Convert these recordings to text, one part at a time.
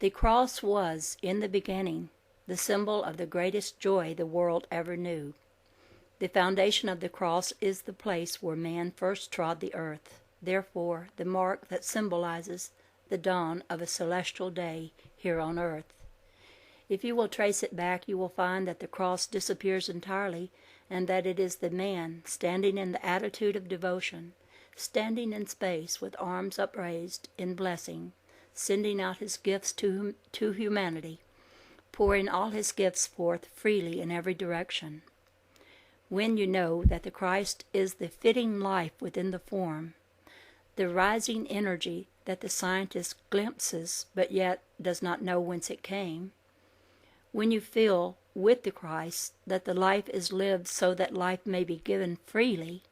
The cross was, in the beginning, the symbol of the greatest joy the world ever knew. The foundation of the cross is the place where man first trod the earth, therefore the mark that symbolizes the dawn of a celestial day here on earth. If you will trace it back, you will find that the cross disappears entirely, and that it is the man standing in the attitude of devotion, standing in space with arms upraised in blessing, sending out his gifts to humanity, pouring all his gifts forth freely in every direction. When you know that the Christ is the fitting life within the form, the rising energy that the scientist glimpses but yet does not know whence it came, when you feel with the Christ that the life is lived so that life may be given freely,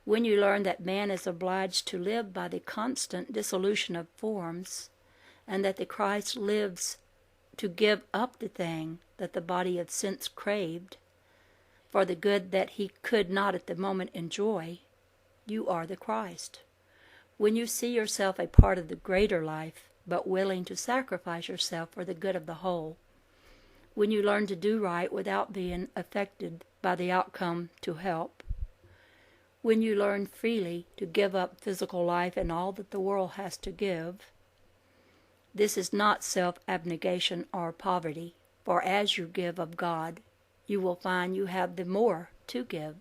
when you learn that man is obliged to live by the constant dissolution of forms, and that the Christ lives to give up the thing that the body of sense craved, for the good that he could not at the moment enjoy, you are the Christ. When you see yourself a part of the greater life, but willing to sacrifice yourself for the good of the whole, when you learn to do right without being affected by the outcome to help, when you learn freely to give up physical life and all that the world has to give, this is not self-abnegation or poverty, for as you give of God, you will find you have the more to give,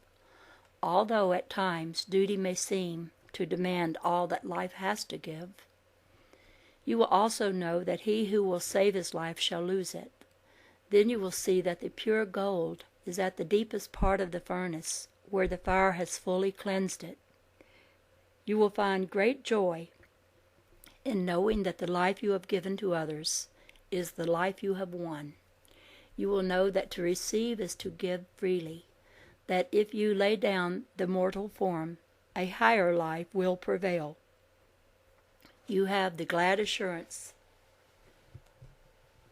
although at times duty may seem to demand all that life has to give. You will also know that he who will save his life shall lose it. Then you will see that the pure gold is at the deepest part of the furnace, where the fire has fully cleansed it. You will find great joy in knowing that the life you have given to others is the life you have won. You will know that to receive is to give freely, that if you lay down the mortal form, a higher life will prevail. You have the glad assurance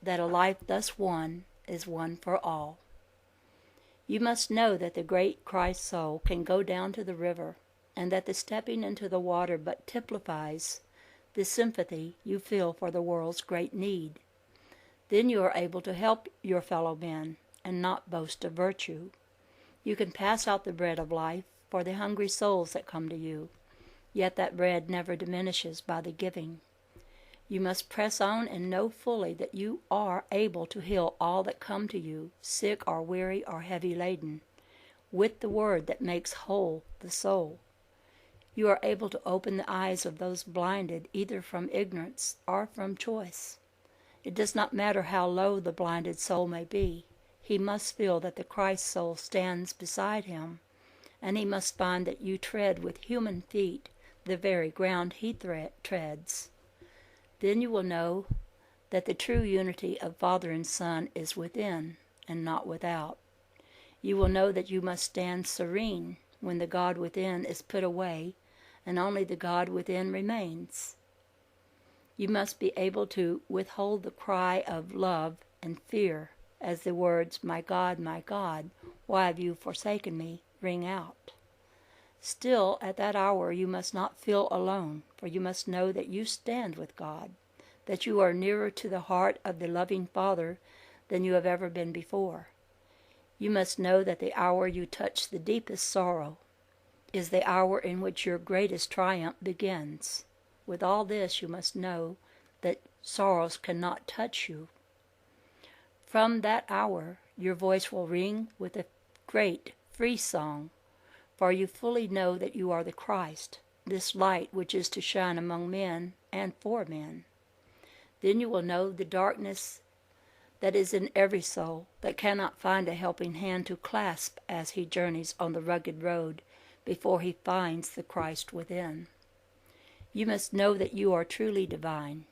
that a life thus won is one for all. You must know that the great Christ soul can go down to the river, and that the stepping into the water but typifies the sympathy you feel for the world's great need. Then you are able to help your fellow men and not boast of virtue. You can pass out the bread of life for the hungry souls that come to you, yet that bread never diminishes by the giving. You must press on and know fully that you are able to heal all that come to you, sick or weary or heavy laden, with the word that makes whole the soul. You are able to open the eyes of those blinded either from ignorance or from choice. It does not matter how low the blinded soul may be. He must feel that the Christ soul stands beside him, and he must find that you tread with human feet the very ground he treads. Then you will know that the true unity of Father and Son is within and not without. You will know that you must stand serene when the God within is put away and only the God within remains. You must be able to withhold the cry of love and fear as the words, my God, why have you forsaken me?" ring out. Still, at that hour you must not feel alone, for you must know that you stand with God, that you are nearer to the heart of the loving Father than you have ever been before. You must know that the hour you touch the deepest sorrow is the hour in which your greatest triumph begins. With all this, you must know that sorrows cannot touch you. From that hour, your voice will ring with a great free song, for you fully know that you are the Christ, this light which is to shine among men and for men. Then you will know the darkness that is in every soul that cannot find a helping hand to clasp as he journeys on the rugged road before he finds the Christ within. You must know that you are truly divine,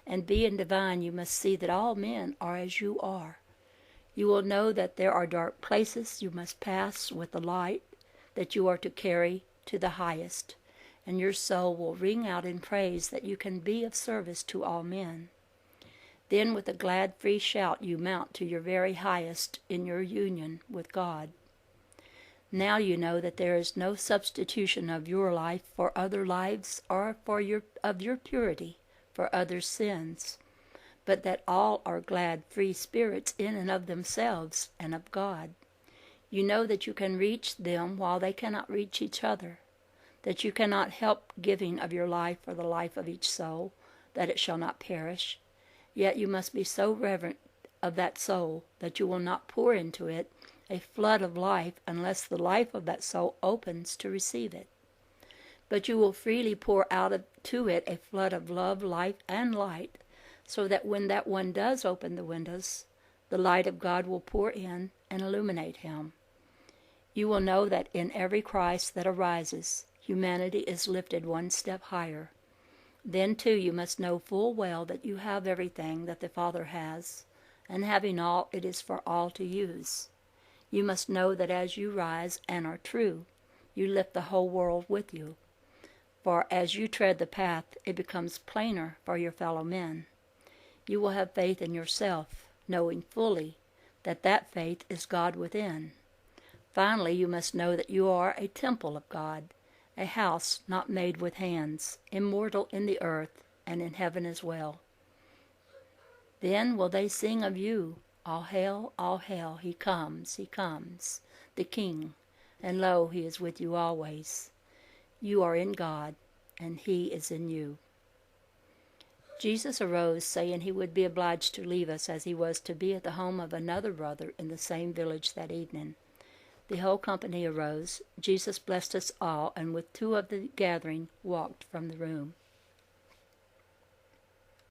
and being divine you must see that all men are as you are. You will know that there are dark places you must pass with the light that you are to carry to the highest, and your soul will ring out in praise that you can be of service to all men. Then with a glad free shout you mount to your very highest in your union with God. Now you know that there is no substitution of your life for other lives or of your purity for others' sins, but that all are glad, free spirits in and of themselves and of God. You know that you can reach them while they cannot reach each other, that you cannot help giving of your life for the life of each soul, that it shall not perish. Yet you must be so reverent of that soul that you will not pour into it a flood of life unless the life of that soul opens to receive it. But you will freely pour out to it a flood of love, life, and light, so that when that one does open the windows, the light of God will pour in and illuminate him. You will know that in every Christ that arises, humanity is lifted one step higher. Then, too, you must know full well that you have everything that the Father has, and having all, it is for all to use. You must know that as you rise and are true, you lift the whole world with you. For as you tread the path, it becomes plainer for your fellow men. You will have faith in yourself, knowing fully that that faith is God within. Finally, you must know that you are a temple of God, a house not made with hands, immortal in the earth and in heaven as well. Then will they sing of you, all hail, he comes, the King, and lo, he is with you always. You are in God, and he is in you. Jesus arose, saying he would be obliged to leave us, as he was to be at the home of another brother in the same village that evening. The whole company arose. Jesus blessed us all, and with two of the gathering walked from the room.